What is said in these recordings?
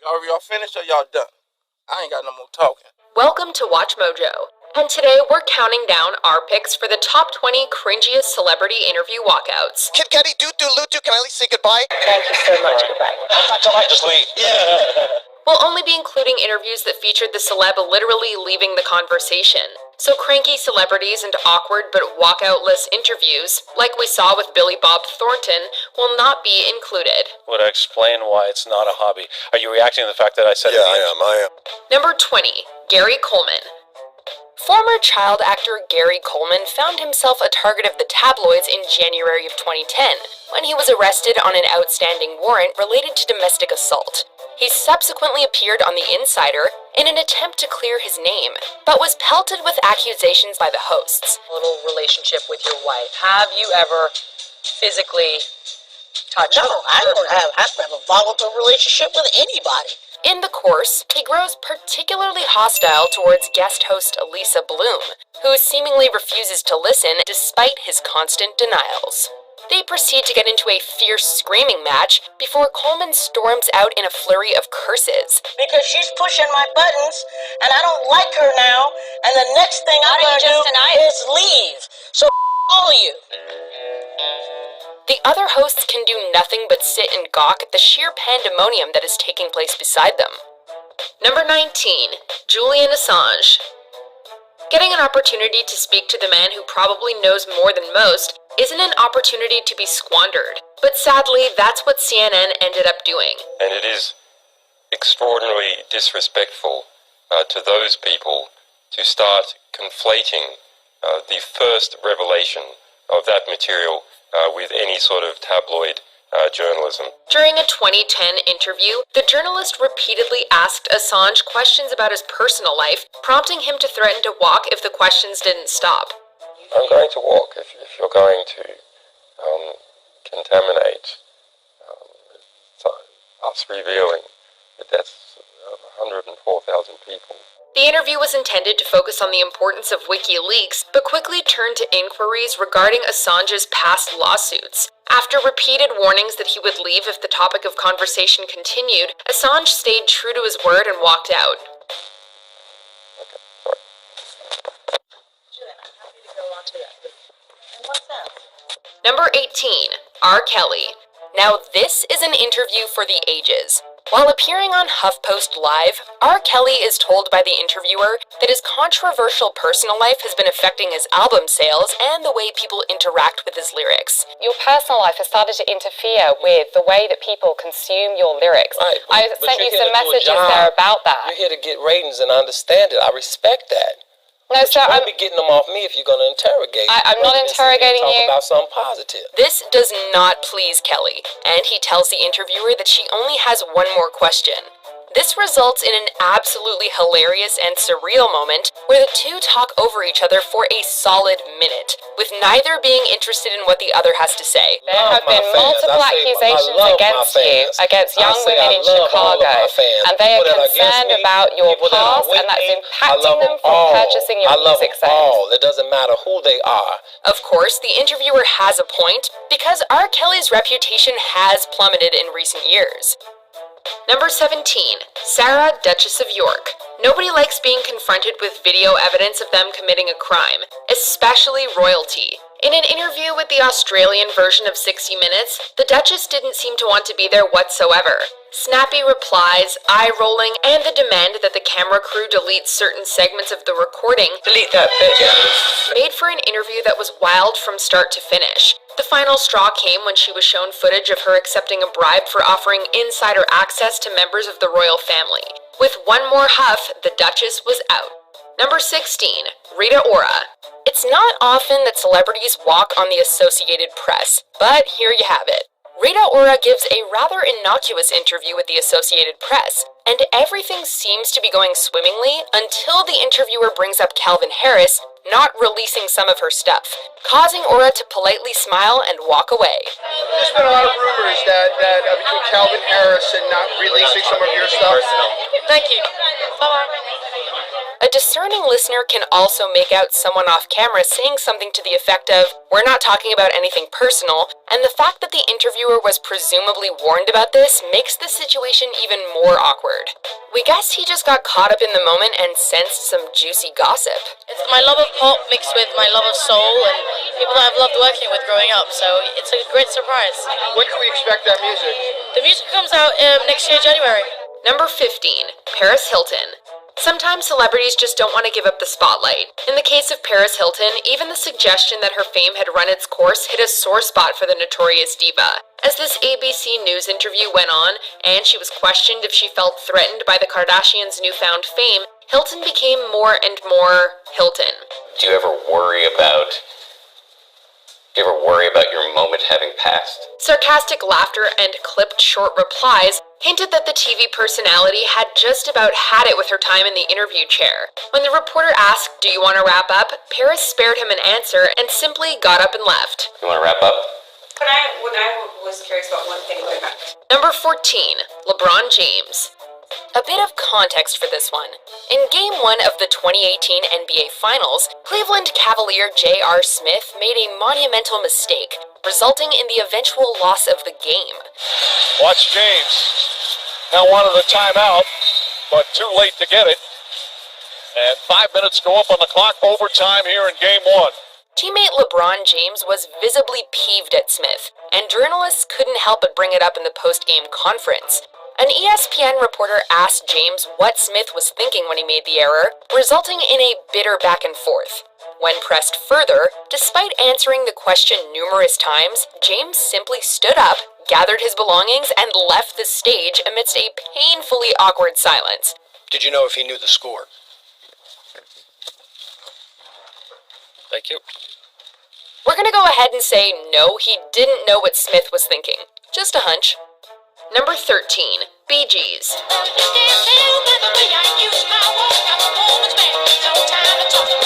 Are y'all finished or y'all done? I ain't got no more talking. Welcome to Watch Mojo, and today we're counting down our picks for the top 20 cringiest celebrity interview walkouts. Kid Cudi, Lutu, can I at least say goodbye? Thank you so much, goodbye. Not till I just leave. Yeah. We'll only be including interviews that featured the celeb literally leaving the conversation. So cranky celebrities and awkward but walkout-less interviews, like we saw with Billy Bob Thornton, will not be included. Would I explain why it's not a hobby? Are you reacting to the fact that I said Yeah, I am. Number 20. Gary Coleman. Former child actor Gary Coleman found himself a target of the tabloids in January of 2010, when he was arrested on an outstanding warrant related to domestic assault. He subsequently appeared on The Insider in an attempt to clear his name, but was pelted with accusations by the hosts. Little relationship with your wife. Have you ever physically touched her? No, I don't have a volatile relationship with anybody. In the course, he grows particularly hostile towards guest host Elisa Bloom, who seemingly refuses to listen despite his constant denials. They proceed to get into a fierce screaming match before Coleman storms out in a flurry of curses. Because she's pushing my buttons, and I don't like her now, and the next thing I'm going to do is leave. So all of you. The other hosts can do nothing but sit and gawk at the sheer pandemonium that is taking place beside them. Number 19. Julian Assange. Getting an opportunity to speak to the man who probably knows more than most isn't an opportunity to be squandered, but sadly, that's what CNN ended up doing. And it is extraordinarily disrespectful to those people to start conflating the first revelation of that material with any sort of tabloid journalism. During a 2010 interview, the journalist repeatedly asked Assange questions about his personal life, prompting him to threaten to walk if the questions didn't stop. I'm going to walk if you're going to contaminate us revealing the deaths of 104,000 people. The interview was intended to focus on the importance of WikiLeaks, but quickly turned to inquiries regarding Assange's past lawsuits. After repeated warnings that he would leave if the topic of conversation continued, Assange stayed true to his word and walked out. Number 18. R. Kelly. Now this is an interview for the ages. While appearing on HuffPost Live, R. Kelly is told by the interviewer that his controversial personal life has been affecting his album sales and the way people interact with his lyrics. Your personal life has started to interfere with the way that people consume your lyrics. Right, I sent you some messages there about that. You're here to get ratings, and I understand it. I respect that. No, sir, you won't be getting them off me if you're going to interrogate. I'm not interrogating you. Talk about something positive. This does not please Kelly, and he tells the interviewer that she only has one more question. This results in an absolutely hilarious and surreal moment where the two talk over each other for a solid minute, with neither being interested in what the other has to say. There have been multiple accusations against you, against young women in Chicago, and they are concerned about your past, and that's impacting them from purchasing your music sales. I love them all. It doesn't matter who they are. Of course, the interviewer has a point, because R. Kelly's reputation has plummeted in recent years. Number 17. Sarah, Duchess of York. Nobody likes being confronted with video evidence of them committing a crime, especially royalty. In an interview with the Australian version of 60 Minutes, the Duchess didn't seem to want to be there whatsoever. Snappy replies, eye-rolling, and the demand that the camera crew delete certain segments of the recording Delete that bitch. made for an interview that was wild from start to finish. The final straw came when she was shown footage of her accepting a bribe for offering insider access to members of the royal family. With one more huff, the Duchess was out. Number 16. Rita Ora. It's not often that celebrities walk on the Associated Press, but here you have it. Rita Ora gives a rather innocuous interview with the Associated Press, and everything seems to be going swimmingly until the interviewer brings up Calvin Harris not releasing some of her stuff, causing Ora to politely smile and walk away. There's been a lot of rumors that between Calvin Harris and not releasing some of your stuff. Thank you. Bye-bye. A discerning listener can also make out someone off camera saying something to the effect of, "We're not talking about anything personal," and the fact that the interviewer was presumably warned about this makes the situation even more awkward. We guess he just got caught up in the moment and sensed some juicy gossip. It's my love of pop mixed with my love of soul and people that I've loved working with growing up, so it's a great surprise. When can we expect that music? The music comes out next year, January. Number 15, Paris Hilton. Sometimes celebrities just don't want to give up the spotlight. In the case of Paris Hilton, even the suggestion that her fame had run its course hit a sore spot for the notorious diva. As this ABC News interview went on, and she was questioned if she felt threatened by the Kardashians' newfound fame, Hilton became more and more Hilton. Do you ever worry about your moment having passed? Sarcastic laughter and clipped short replies hinted that the TV personality had just about had it with her time in the interview chair. When the reporter asked, "Do you want to wrap up?" Paris spared him an answer and simply got up and left. You want to wrap up? When I was curious about one thing going back. Number 14, LeBron James. A bit of context for this one. In Game 1 of the 2018 NBA Finals, Cleveland Cavalier J.R. Smith made a monumental mistake, resulting in the eventual loss of the game. Watch James. Now wanted a timeout, but too late to get it. And 5 minutes go up on the clock, overtime here in Game 1. Teammate LeBron James was visibly peeved at Smith, and journalists couldn't help but bring it up in the post-game conference. An ESPN reporter asked James what Smith was thinking when he made the error, resulting in a bitter back and forth. When pressed further, despite answering the question numerous times, James simply stood up, gathered his belongings, and left the stage amidst a painfully awkward silence. Did you know if he knew the score? Thank you. We're gonna go ahead and say no, he didn't know what Smith was thinking. Just a hunch. Number 13, Bee Gees.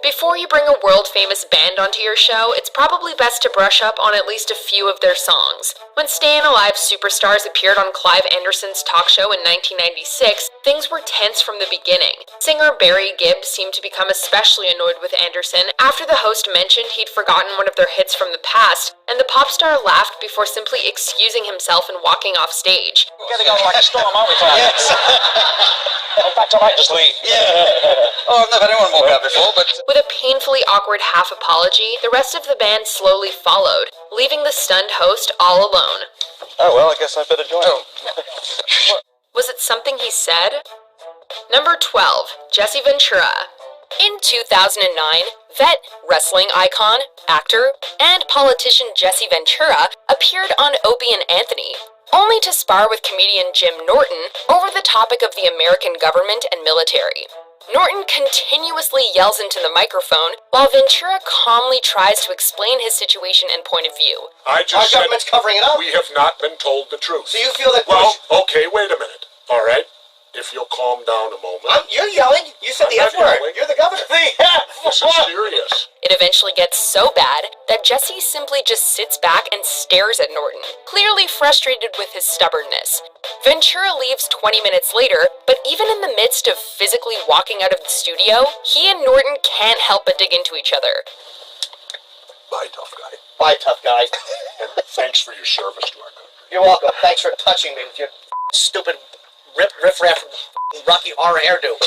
Before you bring a world-famous band onto your show, it's probably best to brush up on at least a few of their songs. When Stayin' Alive superstars appeared on Clive Anderson's talk show in 1996, things were tense from the beginning. Singer Barry Gibb seemed to become especially annoyed with Anderson after the host mentioned he'd forgotten one of their hits from the past, and the pop star laughed before simply excusing himself and walking off stage. We're getting on like a storm, aren't we, Tom? Yes. In fact, I might just leave. Yeah. Oh, I've never had anyone walk out before, but... With a painfully awkward half apology, the rest of the band slowly followed, leaving the stunned host all alone. Oh, well, I guess I better join him. Was it something he said? Number 12, Jesse Ventura. In 2009, vet, wrestling icon, actor, and politician Jesse Ventura appeared on Opie and Anthony, only to spar with comedian Jim Norton over the topic of the American government and military. Norton continuously yells into the microphone, while Ventura calmly tries to explain his situation and point of view. Our government's covering it up. We have not been told the truth. So you feel that... Well, okay, wait a minute. All right? If you'll calm down a moment. You're yelling. You said the F word. You're the governor. This is serious. It eventually gets so bad that Jesse simply just sits back and stares at Norton, clearly frustrated with his stubbornness. Ventura leaves 20 minutes later, but even in the midst of physically walking out of the studio, he and Norton can't help but dig into each other. Bye, tough guy. Bye, tough guy. And thanks for your service to our country. You're welcome. Thanks for touching me with your stupid riff-raff Rocky Horror hairdo.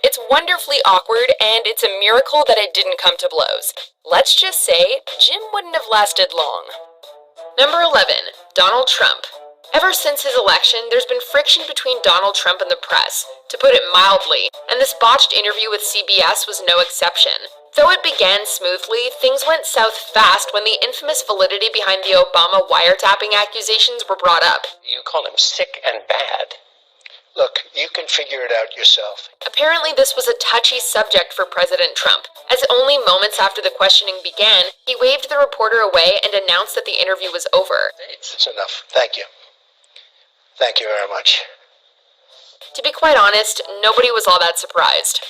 It's wonderfully awkward, and it's a miracle that it didn't come to blows. Let's just say, Jim wouldn't have lasted long. Number 11, Donald Trump. Ever since his election, there's been friction between Donald Trump and the press, to put it mildly, and this botched interview with CBS was no exception. Though it began smoothly, things went south fast when the infamous validity behind the Obama wiretapping accusations were brought up. You call him sick and bad. Look, you can figure it out yourself. Apparently this was a touchy subject for President Trump, as only moments after the questioning began, he waved the reporter away and announced that the interview was over. It's enough. Thank you. Thank you very much. To be quite honest, nobody was all that surprised.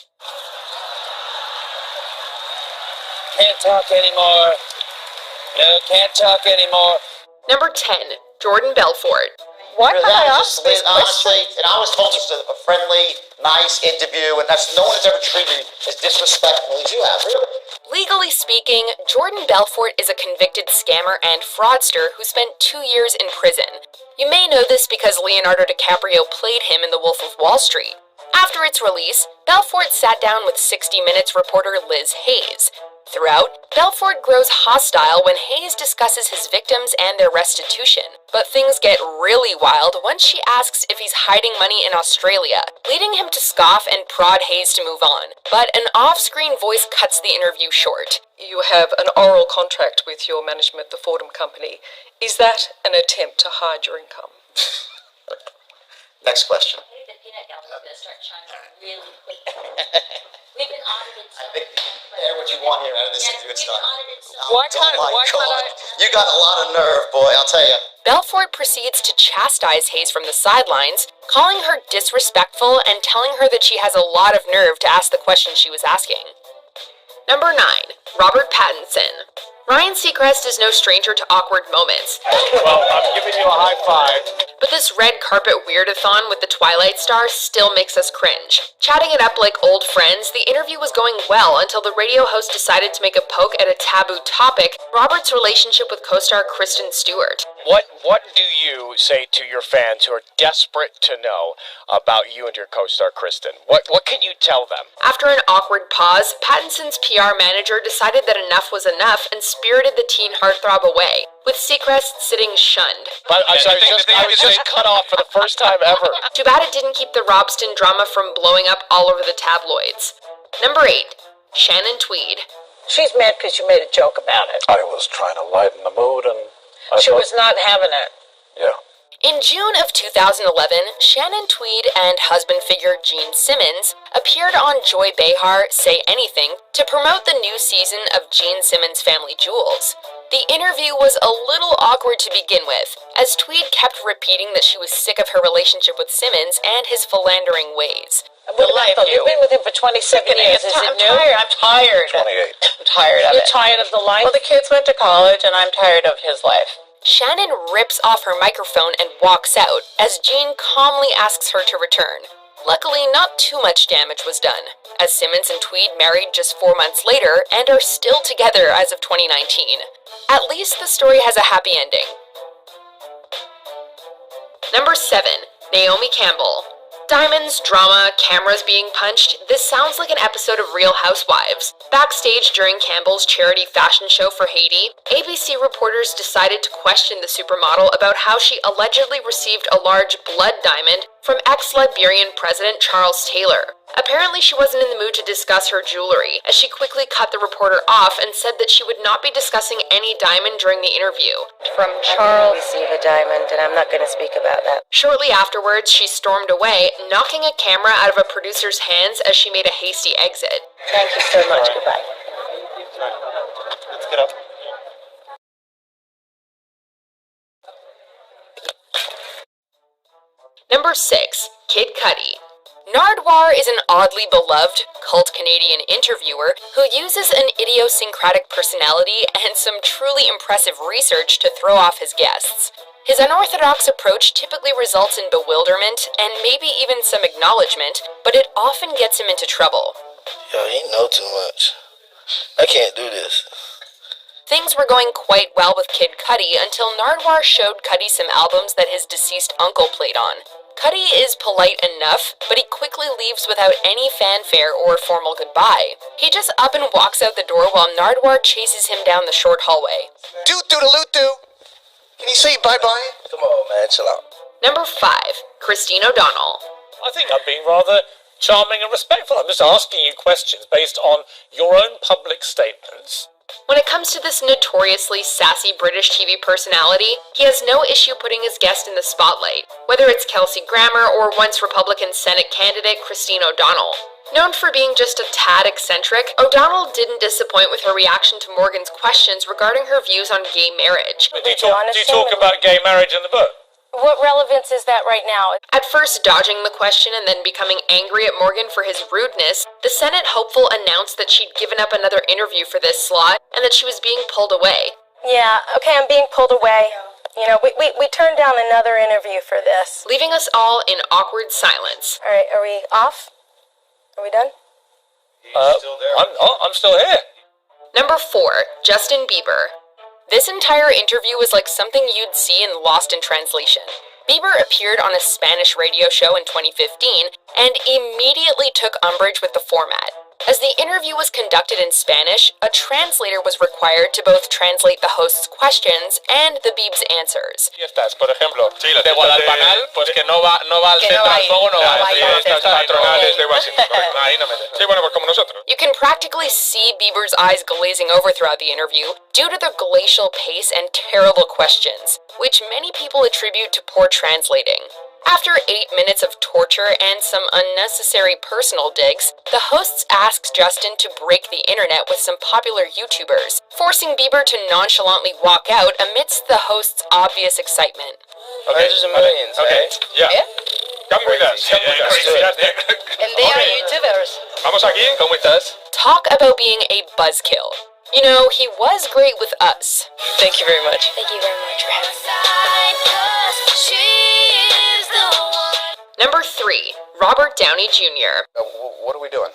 Can't talk anymore. No, can't talk anymore. Number 10, Jordan Belfort. Why can't I ask this question? Honestly, and I was told this was a friendly nice interview, and that's no one has ever treated me as disrespectful as you have, really. Legally speaking, Jordan Belfort is a convicted scammer and fraudster who spent 2 years in prison. You may know this because Leonardo DiCaprio played him in The Wolf of Wall Street. After its release, Belfort sat down with 60 Minutes reporter Liz Hayes. Throughout, Belfort grows hostile when Hayes discusses his victims and their restitution. But things get really wild once she asks if he's hiding money in Australia, leading him to scoff and prod Hayes to move on. But an off-screen voice cuts the interview short. You have an oral contract with your management, the Fordham Company. Is that an attempt to hide your income? Next question. The peanut gallery is going to start shining really quickly. We've been audited. I think you can compare what you want here out of this interview. It's not. Why can't I? You got a lot of nerve, boy, I'll tell you. Belfort proceeds to chastise Hayes from the sidelines, calling her disrespectful and telling her that she has a lot of nerve to ask the question she was asking. Number 9. Robert Pattinson. Ryan Seacrest is no stranger to awkward moments. Well, I'm giving you a high five. But this red carpet weirdathon with the Twilight star still makes us cringe. Chatting it up like old friends, the interview was going well until the radio host decided to make a poke at a taboo topic, Robert's relationship with co-star Kristen Stewart. What do you say to your fans who are desperate to know about you and your co-star Kristen? What can you tell them? After an awkward pause, Pattinson's PR manager decided that enough was enough and spirited the teen heartthrob away, with Seacrest sitting shunned. But I was just cut off for the first time ever. Too bad it didn't keep the Robston drama from blowing up all over the tabloids. Number 8. Shannon Tweed. She's mad because you made a joke about it. I was trying to lighten the mood and... She was not having it. Yeah. In June of 2011, Shannon Tweed and husband figure Gene Simmons appeared on Joy Behar Say Anything to promote the new season of Gene Simmons' Family Jewels. The interview was a little awkward to begin with, as Tweed kept repeating that she was sick of her relationship with Simmons and his philandering ways. You've been with him for 27 years. Is it new? I'm tired. 28. I'm tired of You're it. tired of the life? Well, the kids went to college, and I'm tired of his life. Shannon rips off her microphone and walks out, as Gene calmly asks her to return. Luckily, not too much damage was done, as Simmons and Tweed married just 4 months later and are still together as of 2019. At least the story has a happy ending. Number 7. Naomi Campbell. Diamonds, drama, cameras being punched, this sounds like an episode of Real Housewives. Backstage during Campbell's charity fashion show for Haiti, ABC reporters decided to question the supermodel about how she allegedly received a large blood diamond from ex-Liberian President Charles Taylor. Apparently she wasn't in the mood to discuss her jewelry, as she quickly cut the reporter off and said that she would not be discussing any diamond during the interview. From Charles, receive a diamond, and I'm not going to speak about that. Shortly afterwards, she stormed away, knocking a camera out of a producer's hands as she made a hasty exit. Thank you so much. Goodbye. Let's get up. Number 6. Kid Cudi. Nardwuar is an oddly beloved, cult Canadian interviewer who uses an idiosyncratic personality and some truly impressive research to throw off his guests. His unorthodox approach typically results in bewilderment and maybe even some acknowledgement, but it often gets him into trouble. Yo, he know too much. I can't do this. Things were going quite well with Kid Cudi until Nardwuar showed Cudi some albums that his deceased uncle played on. Cudi is polite enough, but he quickly leaves without any fanfare or formal goodbye. He just up and walks out the door while Nardwuar chases him down the short hallway. Doot-doodaloo-doo. Can you say bye-bye? Come on, man, chill out. Number 5. Christine O'Donnell. I think I'm being rather charming and respectful. I'm just asking you questions based on your own public statements. When it comes to this notoriously sassy British TV personality, he has no issue putting his guest in the spotlight, whether it's Kelsey Grammer or once Republican Senate candidate Christine O'Donnell. Known for being just a tad eccentric, O'Donnell didn't disappoint with her reaction to Morgan's questions regarding her views on gay marriage. Do you talk about gay marriage in the book? What relevance is that right now? At first dodging the question and then becoming angry at Morgan for his rudeness, the Senate hopeful announced that she'd given up another interview for this slot and that she was being pulled away. Yeah, okay, I'm being pulled away. We turned down another interview for this. leaving us all in awkward silence. All right, are we off? Are we done? I'm still here. Number 4, Justin Bieber. This entire interview was like something you'd see in Lost in Translation. Bieber appeared on a Spanish radio show in 2015 and immediately took umbrage with the format. As the interview was conducted in Spanish, a translator was required to both translate the host's questions and the Bieb's answers. Fiestas, por ejemplo, de Guadalcanal, pues que no va al Que no centro va al ahí. fuego, no No va va a ir al fiestas centro. patronales de Washington. Correcto. Ahí no mete. Sí, bueno, pues como nosotros. You can practically see Bieber's eyes glazing over throughout the interview due to the glacial pace and terrible questions, which many people attribute to poor translating. After 8 minutes of torture and some unnecessary personal digs, the hosts asked Justin to break the internet with some popular YouTubers, forcing Bieber to nonchalantly walk out amidst the host's obvious excitement. Hundreds of millions. Okay. Yeah. Yeah. Come with us. And they are YouTubers. Vamos aquí. Come with us. Talk about being a buzzkill. You know, he was great with us. Thank you very much. Thank you very much for having me. Number 3, Robert Downey Jr. What are we doing?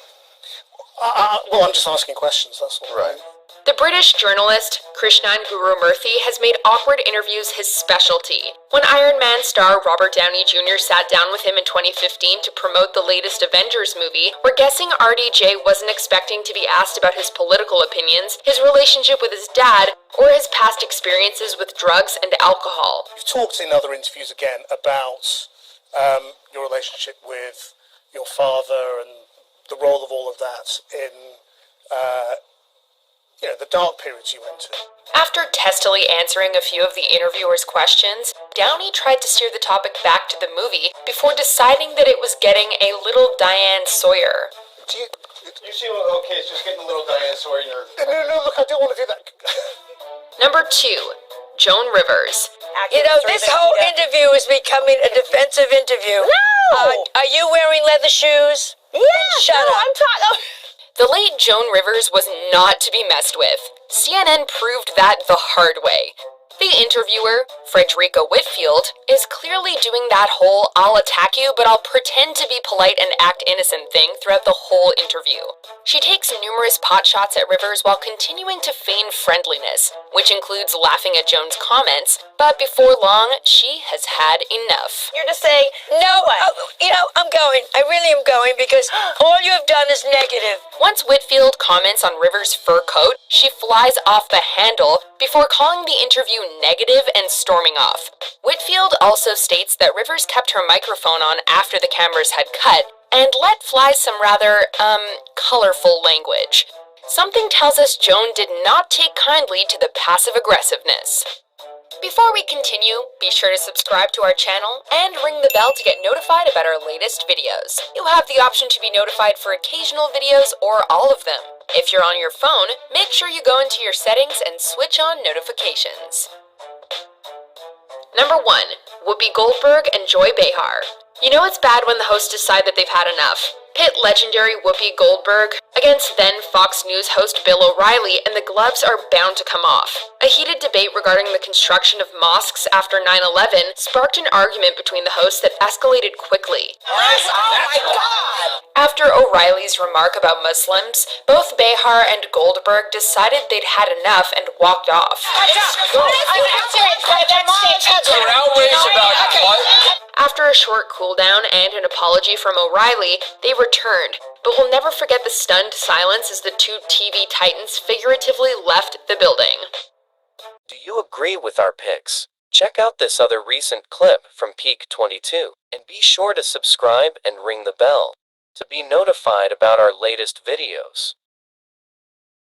Well, I'm just asking questions, that's all. Right. The British journalist Krishnan Gurumurthy has made awkward interviews his specialty. When Iron Man star Robert Downey Jr. sat down with him in 2015 to promote the latest Avengers movie, we're guessing RDJ wasn't expecting to be asked about his political opinions, his relationship with his dad, or his past experiences with drugs and alcohol. You've talked in other interviews again about your relationship with your father and the role of all of that in the dark periods you went to. After testily answering a few of the interviewer's questions, Downey tried to steer the topic back to the movie before deciding that it was getting a little Diane Sawyer. You see, okay, it's just getting a little Diane Sawyer. No, look, I don't want to do that. Number 2, Joan Rivers. This whole interview is becoming a defensive interview. No! Are you wearing leather shoes? Yeah, shut up. I'm talking. The late Joan Rivers was not to be messed with. CNN proved that the hard way. The interviewer, Frederica Whitfield, is clearly doing that whole I'll attack you but I'll pretend to be polite and act innocent thing throughout the whole interview. She takes numerous pot shots at Rivers while continuing to feign friendliness, which includes laughing at Joan's comments, but before long, she has had enough. You're just saying, no, I'm going. I really am going because all you have done is negative. Once Whitfield comments on Rivers' fur coat, she flies off the handle before calling the interview negative and storming off. Whitfield also states that Rivers kept her microphone on after the cameras had cut and let fly some rather, colorful language. Something tells us Joan did not take kindly to the passive aggressiveness. Before we continue, be sure to subscribe to our channel and ring the bell to get notified about our latest videos. You have the option to be notified for occasional videos or all of them. If you're on your phone, make sure you go into your settings and switch on notifications. Number 1, Whoopi Goldberg and Joy Behar. You know it's bad when the hosts decide that they've had enough. Pit legendary Whoopi Goldberg against then Fox News host Bill O'Reilly, and the gloves are bound to come off. A heated debate regarding the construction of mosques after 9/11 sparked an argument between the hosts that escalated quickly. Oh my God! After O'Reilly's remark about Muslims, both Behar and Goldberg decided they'd had enough and walked off. After a short cooldown and an apology from O'Reilly, they returned, but we'll never forget the stunned silence as the two TV titans figuratively left the building. Do you agree with our picks? Check out this other recent clip from Peak 22, and be sure to subscribe and ring the bell to be notified about our latest videos.